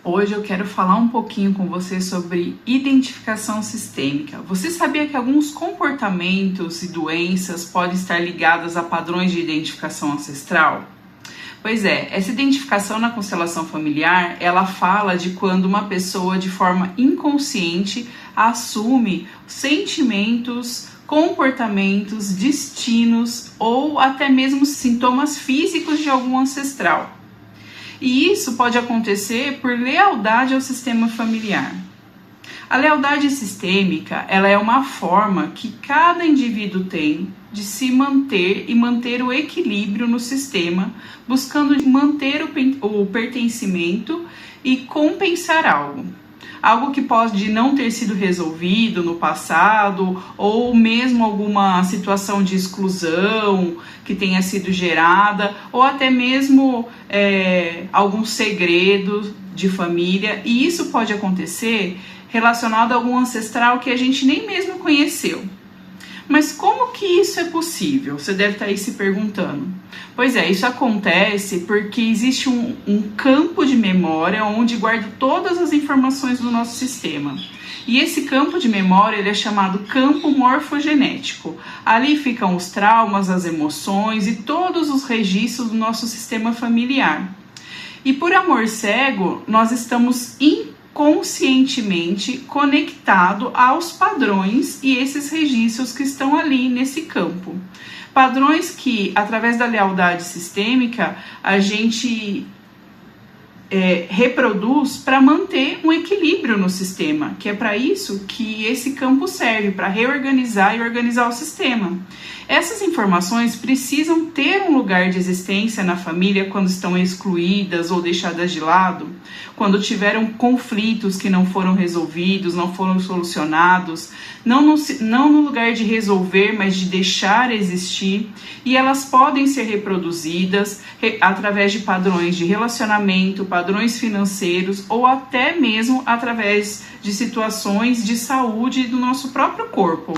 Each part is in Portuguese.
Hoje eu quero falar um pouquinho com você sobre identificação sistêmica. Você sabia que alguns comportamentos e doenças podem estar ligadas a padrões de identificação ancestral? Pois é, essa identificação na constelação familiar, ela fala de quando uma pessoa de forma inconsciente assume sentimentos, comportamentos, destinos ou até mesmo sintomas físicos de algum ancestral. E isso pode acontecer por lealdade ao sistema familiar. A lealdade sistêmica, ela é uma forma que cada indivíduo tem de se manter e manter o equilíbrio no sistema, buscando manter o pertencimento e compensar algo. Algo que pode não ter sido resolvido no passado, ou mesmo alguma situação de exclusão que tenha sido gerada, ou até mesmo algum segredo de família. E isso pode acontecer relacionado a algum ancestral que a gente nem mesmo conheceu. Mas como que isso é possível? Você deve estar aí se perguntando. Pois é, isso acontece porque existe um campo de memória onde guarda todas as informações do nosso sistema. E esse campo de memória ele é chamado campo morfogenético. Ali ficam os traumas, as emoções e todos os registros do nosso sistema familiar. E por amor cego, nós estamos inconscientemente conectado aos padrões e esses registros que estão ali nesse campo. Padrões que, através da lealdade sistêmica, a gente reproduz para manter um equilíbrio no sistema, que é para isso que esse campo serve, para reorganizar e organizar o sistema. Essas informações precisam ter um lugar de existência na família quando estão excluídas ou deixadas de lado, quando tiveram conflitos que não foram resolvidos, não foram solucionados, não no lugar de resolver, mas de deixar existir, e elas podem ser reproduzidas através de padrões de relacionamento, padrões financeiros ou até mesmo através de situações de saúde do nosso próprio corpo.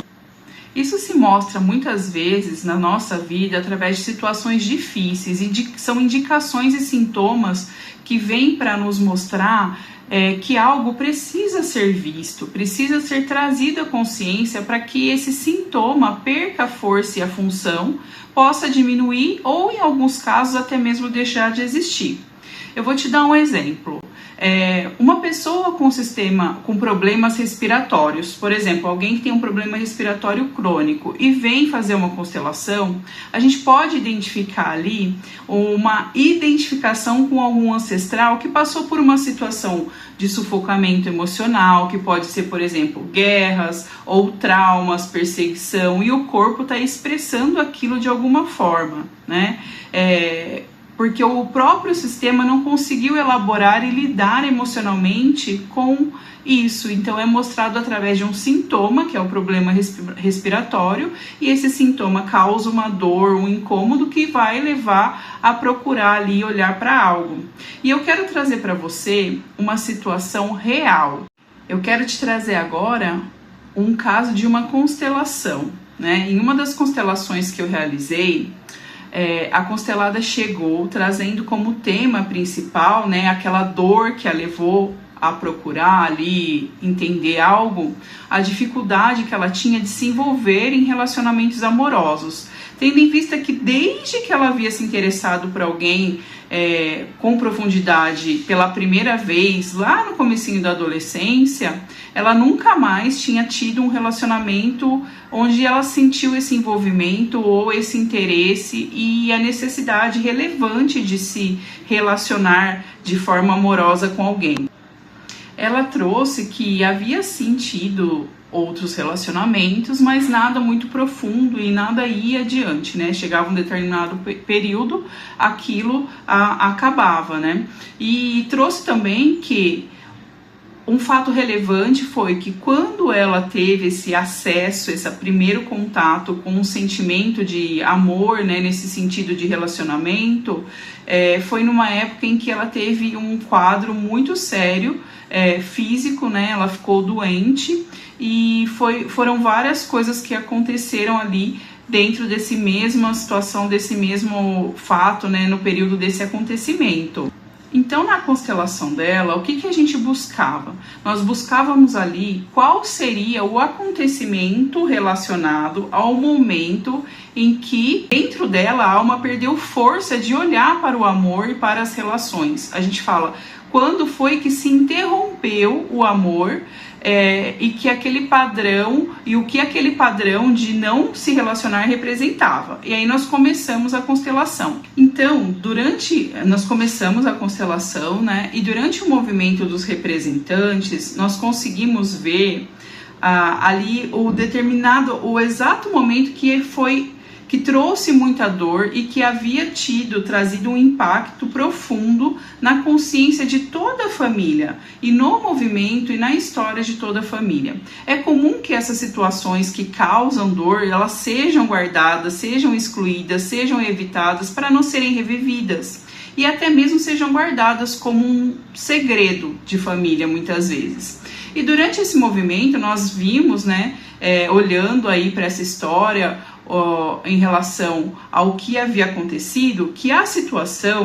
Isso se mostra muitas vezes na nossa vida através de situações difíceis e são indicações e sintomas que vêm para nos mostrar que algo precisa ser visto, precisa ser trazido à consciência para que esse sintoma perca a força e a função, possa diminuir ou, em alguns casos, até mesmo deixar de existir. Eu vou te dar um exemplo. Uma pessoa com problemas respiratórios, por exemplo, alguém que tem um problema respiratório crônico e vem fazer uma constelação, a gente pode identificar ali uma identificação com algum ancestral que passou por uma situação de sufocamento emocional, que pode ser, por exemplo, guerras ou traumas, perseguição, e o corpo está expressando aquilo de alguma forma, né? Porque o próprio sistema não conseguiu elaborar e lidar emocionalmente com isso. Então é mostrado através de um sintoma, que é o problema respiratório, e esse sintoma causa uma dor, um incômodo que vai levar a procurar ali olhar para algo. E eu quero trazer para você uma situação real. Eu quero te trazer agora um caso de uma constelação, né? Em uma das constelações que eu realizei, a constelada chegou trazendo como tema principal, né, aquela dor que a levou a procurar ali, entender algo, a dificuldade que ela tinha de se envolver em relacionamentos amorosos, tendo em vista que desde que ela havia se interessado por alguém com profundidade pela primeira vez, lá no comecinho da adolescência, ela nunca mais tinha tido um relacionamento onde ela sentiu esse envolvimento ou esse interesse e a necessidade relevante de se relacionar de forma amorosa com alguém. Ela trouxe que havia sentido outros relacionamentos, mas nada muito profundo e nada ia adiante, né? Chegava um determinado período, aquilo acabava, né? E trouxe também que um fato relevante foi que quando ela teve esse acesso, esse primeiro contato com um sentimento de amor, né, nesse sentido de relacionamento, foi numa época em que ela teve um quadro muito sério, físico, né, ela ficou doente e foram várias coisas que aconteceram ali dentro desse mesma situação, desse mesmo fato, né, no período desse acontecimento. Então, na constelação dela, o que a gente buscava? Nós buscávamos ali qual seria o acontecimento relacionado ao momento em que, dentro dela, a alma perdeu força de olhar para o amor e para as relações. A gente fala, quando foi que se interrompeu o amor e que aquele padrão, e o que aquele padrão de não se relacionar representava. E aí nós começamos a constelação. Então, nós começamos a constelação, né? E durante o movimento dos representantes, nós conseguimos ver ali o exato momento que trouxe muita dor e que havia trazido um impacto profundo na consciência de toda a família e no movimento e na história de toda a família. É comum que essas situações que causam dor, elas sejam guardadas, sejam excluídas, sejam evitadas para não serem revividas e até mesmo sejam guardadas como um segredo de família muitas vezes. E durante esse movimento nós vimos, né, olhando aí para essa história, em relação ao que havia acontecido, que a situação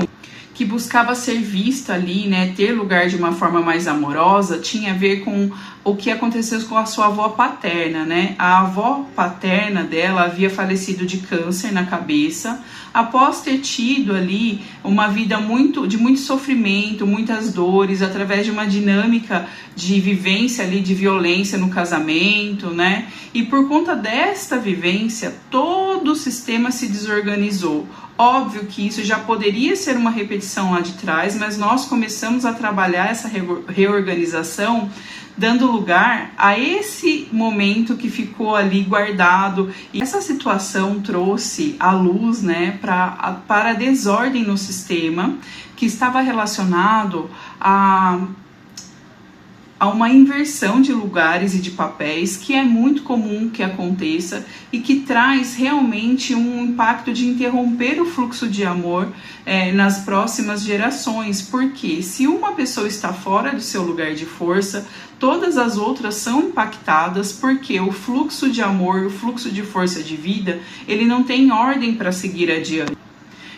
que buscava ser vista ali, né, ter lugar de uma forma mais amorosa, tinha a ver com o que aconteceu com a sua avó paterna, né? A avó paterna dela havia falecido de câncer na cabeça, após ter tido ali uma vida de muito sofrimento, muitas dores, através de uma dinâmica de vivência ali, de violência no casamento, né? E por conta desta vivência, todo o sistema se desorganizou. Óbvio que isso já poderia ser uma repetição lá de trás, mas nós começamos a trabalhar essa reorganização, dando lugar a esse momento que ficou ali guardado. E essa situação trouxe à luz, né, para a desordem no sistema, que estava relacionado a uma inversão de lugares e de papéis, que é muito comum que aconteça e que traz realmente um impacto de interromper o fluxo de amor nas próximas gerações, porque se uma pessoa está fora do seu lugar de força, todas as outras são impactadas, porque o fluxo de amor, o fluxo de força de vida, ele não tem ordem para seguir adiante.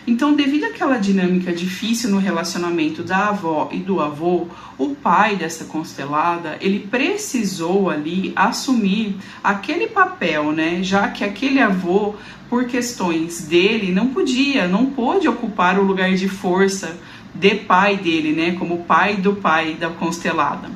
Então, devido àquela dinâmica difícil no relacionamento da avó e do avô, o pai dessa constelada, ele precisou ali assumir aquele papel, né? Já que aquele avô, por questões dele, não pôde ocupar o lugar de força de pai dele, né? Como pai da constelada.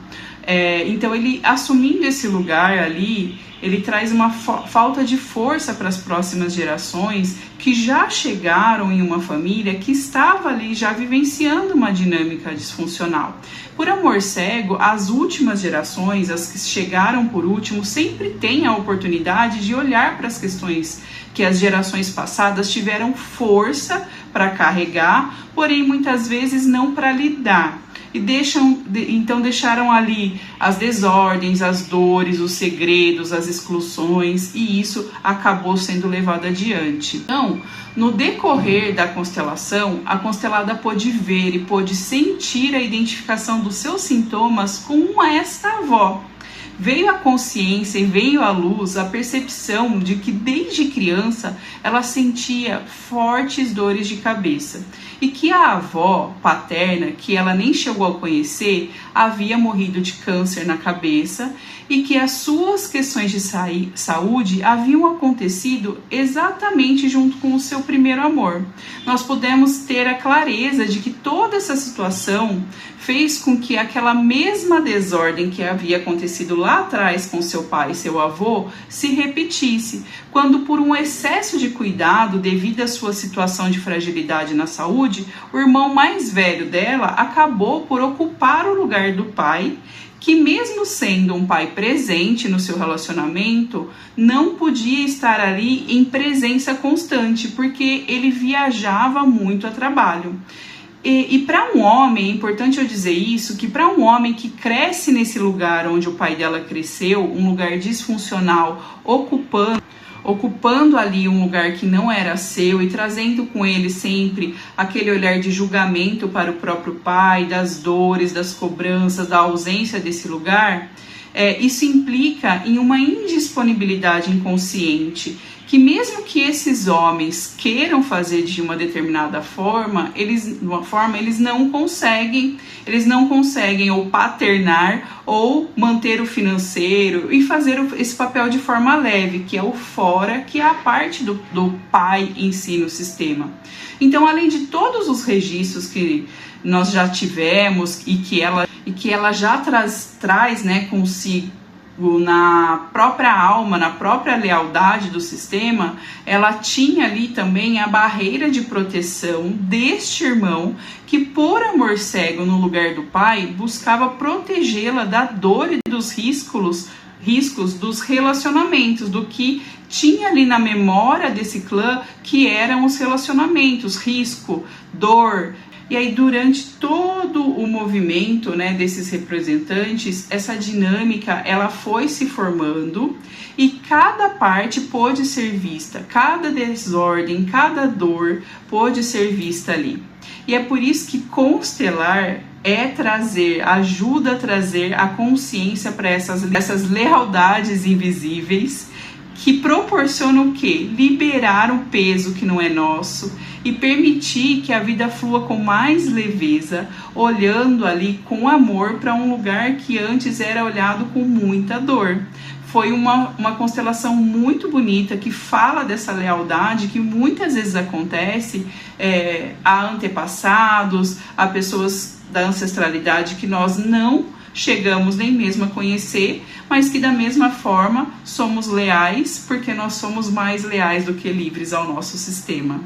Então, ele assumindo esse lugar ali, ele traz uma falta de força para as próximas gerações que já chegaram em uma família que estava ali já vivenciando uma dinâmica disfuncional. Por amor cego, as últimas gerações, as que chegaram por último, sempre têm a oportunidade de olhar para as questões que as gerações passadas tiveram força para carregar, porém muitas vezes não para lidar. E então deixaram ali as desordens, as dores, os segredos, as exclusões, e isso acabou sendo levado adiante. Então, no decorrer da constelação, a constelada pôde ver e pôde sentir a identificação dos seus sintomas com esta avó. Veio a consciência e veio à luz a percepção de que desde criança ela sentia fortes dores de cabeça e que a avó paterna, que ela nem chegou a conhecer, havia morrido de câncer na cabeça e que as suas questões de saúde haviam acontecido exatamente junto com o seu primeiro amor. Nós pudemos ter a clareza de que toda essa situação fez com que aquela mesma desordem que havia acontecido lá atrás com seu pai e seu avô se repetisse, quando por um excesso de cuidado devido à sua situação de fragilidade na saúde, o irmão mais velho dela acabou por ocupar o lugar do pai, que mesmo sendo um pai presente no seu relacionamento, não podia estar ali em presença constante, porque ele viajava muito a trabalho. E para um homem, é importante eu dizer isso, que para um homem que cresce nesse lugar onde o pai dela cresceu, um lugar disfuncional, ocupando ali um lugar que não era seu e trazendo com ele sempre aquele olhar de julgamento para o próprio pai, das dores, das cobranças, da ausência desse lugar, isso implica em uma indisponibilidade inconsciente, que mesmo que esses homens queiram fazer de uma determinada forma, eles não conseguem ou paternar ou manter o financeiro e fazer esse papel de forma leve, que é o fora, que é a parte do pai em si no sistema. Então, além de todos os registros que nós já tivemos e que ela já traz, né, consigo na própria alma, na própria lealdade do sistema, ela tinha ali também a barreira de proteção deste irmão que, por amor cego no lugar do pai, buscava protegê-la da dor e dos riscos dos relacionamentos, do que tinha ali na memória desse clã, que eram os relacionamentos, risco, dor. E aí, durante todo o movimento, né, desses representantes, essa dinâmica ela foi se formando e cada parte pôde ser vista, cada desordem, cada dor pôde ser vista ali. E é por isso que constelar ajuda a trazer a consciência para essas lealdades invisíveis, que proporcionam o quê? Liberar o peso que não é nosso e permitir que a vida flua com mais leveza, olhando ali com amor para um lugar que antes era olhado com muita dor. Foi uma constelação muito bonita que fala dessa lealdade que muitas vezes acontece a antepassados, a pessoas da ancestralidade que nós não chegamos nem mesmo a conhecer, mas que da mesma forma somos leais, porque nós somos mais leais do que livres ao nosso sistema.